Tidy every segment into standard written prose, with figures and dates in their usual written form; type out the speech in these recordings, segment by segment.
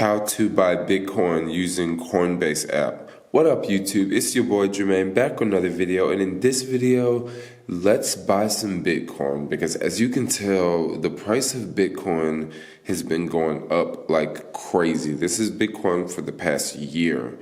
How to buy Bitcoin using CoinBase app. What up, YouTube? It's your boy Jermaine back with another video, and in this video, let's buy some Bitcoin because as you can tell, the price of Bitcoin has been going up like crazy. This is Bitcoin for the past year.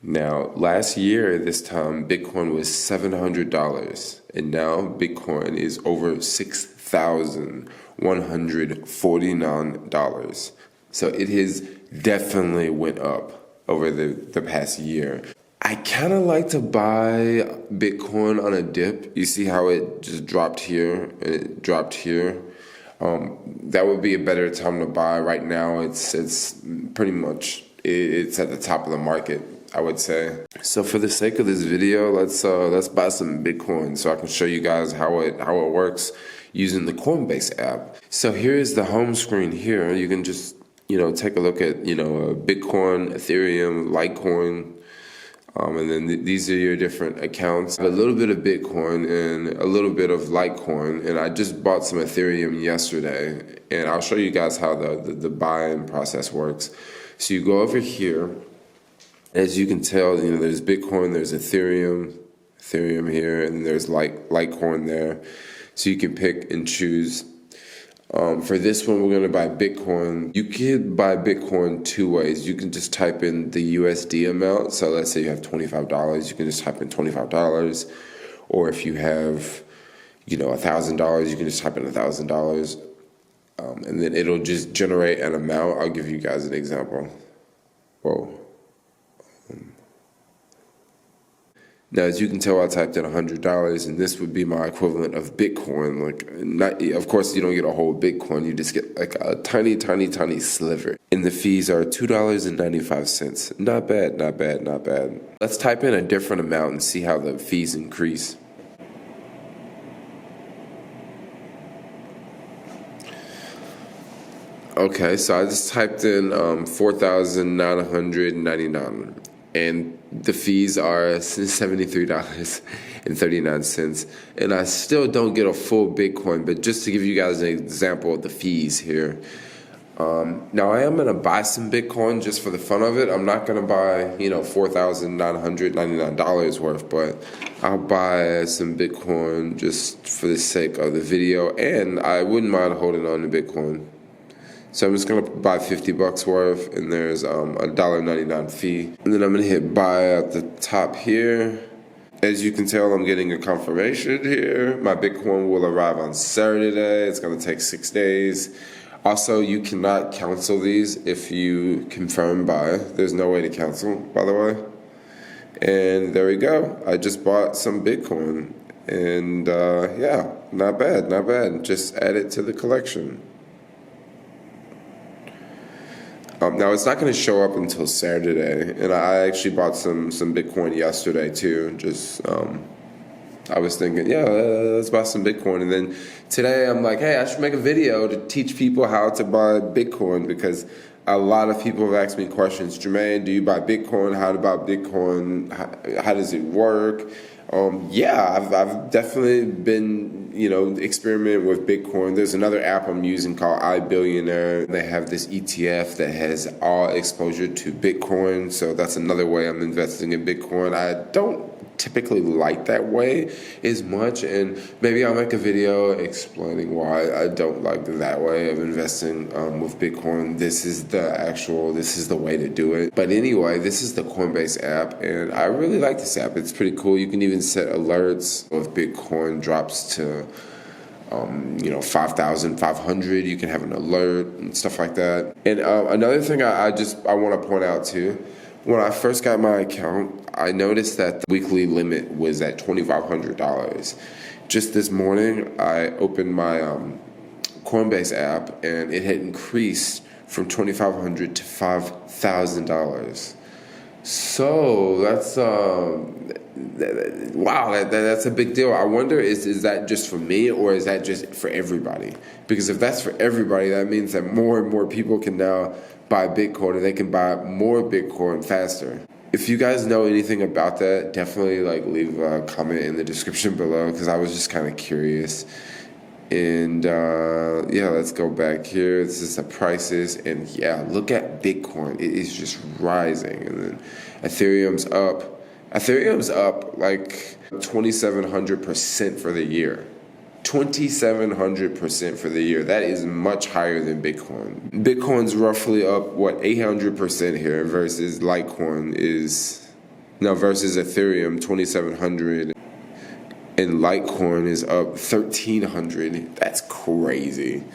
Now, last year, this time, Bitcoin was $700, and now Bitcoin is over $6,149. So it has definitely went up over the past year. I kind of like to buy Bitcoin on a dip. You see how it just dropped here, it dropped here. That would be a better time to buy. Right now, it's pretty much, it's at the top of the market, I would say. So for the sake of this video, let's buy some Bitcoin so I can show you guys how it works using the Coinbase app. So here's the home screen here. You can just take a look at Bitcoin, Ethereum, Litecoin, and then these are your different accounts. A little bit of Bitcoin and a little bit of Litecoin, and I just bought some Ethereum yesterday, and I'll show you guys how the buying process works. So you go over here. As you can tell, there's Bitcoin, there's Ethereum here, and there's Litecoin there. So you can pick and choose. For this one, we're going to buy Bitcoin. You can buy Bitcoin two ways. You can just type in the USD amount. So let's say you have $25, you can just type in $25. Or if you have, $1,000, you can just type in $1,000. And then it'll just generate an amount. I'll give you guys an example. Whoa. Now, as you can tell, I typed in $100, and this would be my equivalent of Bitcoin. Of course, you don't get a whole Bitcoin; you just get like a tiny, tiny, tiny sliver. And the fees are $2.95. Not bad, not bad, not bad. Let's type in a different amount and see how the fees increase. Okay, so I just typed in 4,999. And the fees are $73.39. And I still don't get a full Bitcoin, but just to give you guys an example of the fees here. Now, I am going to buy some Bitcoin just for the fun of it. I'm not going to buy, $4,999 worth, but I'll buy some Bitcoin just for the sake of the video. And I wouldn't mind holding on to Bitcoin. So I'm just going to buy $50 worth, and there's a $1.99 fee. And then I'm going to hit buy at the top here. As you can tell, I'm getting a confirmation here. My Bitcoin will arrive on Saturday. It's going to take 6 days. Also, you cannot cancel these if you confirm buy. There's no way to cancel, by the way. And there we go. I just bought some Bitcoin. And yeah, not bad, not bad. Just add it to the collection. Now, it's not going to show up until Saturday, and I actually bought some Bitcoin yesterday, too. I was thinking, yeah, let's buy some Bitcoin, and then today I'm like, hey, I should make a video to teach people how to buy Bitcoin, because a lot of people have asked me questions. Jermaine, do you buy Bitcoin? How to buy Bitcoin? How does it work? Yeah, I've definitely been, experimenting with Bitcoin. There's another app I'm using called iBillionaire. They have this ETF that has all exposure to Bitcoin. So that's another way I'm investing in Bitcoin. I don't typically like that way as much, and maybe I'll make a video explaining why I don't like that way of investing with Bitcoin. This is the way to do it. But anyway, this is the Coinbase app, and I really like this app. It's pretty cool. You can even set alerts if Bitcoin drops to 5,500. You can have an alert and stuff like that. And another thing I want to point out too, when I first got my account, I noticed that the weekly limit was at $2,500. Just this morning, I opened my Coinbase app, and it had increased from $2,500 to $5,000. So that's wow, that's a big deal. I wonder, is that just for me, or is that just for everybody? Because if that's for everybody, that means that more and more people can now buy Bitcoin, and they can buy more Bitcoin faster. If you guys know anything about that, definitely leave a comment in the description below, because I was just kind of curious. And yeah, let's go back here. This is the prices, and yeah, look at Bitcoin. It is just rising, and then Ethereum's up. Ethereum's up like 2,700% for the year. 2,700% for the year. That is much higher than Bitcoin. Bitcoin's roughly up, what, 800% here versus Litecoin versus Ethereum, 2,700. And Litecoin is up 1,300. That's crazy.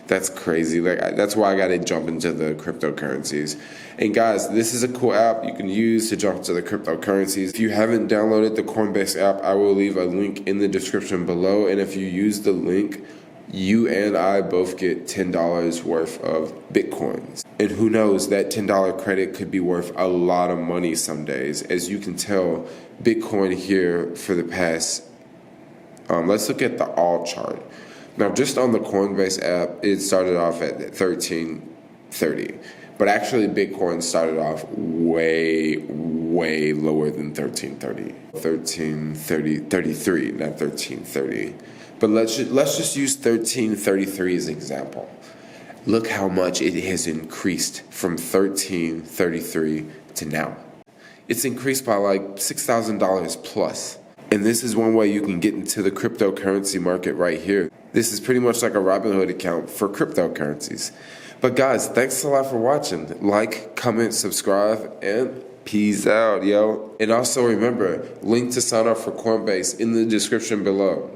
That's crazy. That's why I got to jump into the cryptocurrencies. And guys, this is a cool app you can use to jump into the cryptocurrencies. If you haven't downloaded the CoinBase app, I will leave a link in the description below. And if you use the link, you and I both get $10 worth of Bitcoins. And who knows, that $10 credit could be worth a lot of money some days. As you can tell, Bitcoin here for the past, let's look at the all chart. Now, just on the Coinbase app, it started off at 1330. But actually, Bitcoin started off way lower than 1330. 1333, not 1330. But let's just use 1333 as an example. Look how much it has increased from 1333 to now. It's increased by like $6,000 plus. And this is one way you can get into the cryptocurrency market right here. This is pretty much like a Robinhood account for cryptocurrencies. But guys, thanks a lot for watching. Like, comment, subscribe, and peace out, yo. And also remember, link to sign up for Coinbase in the description below.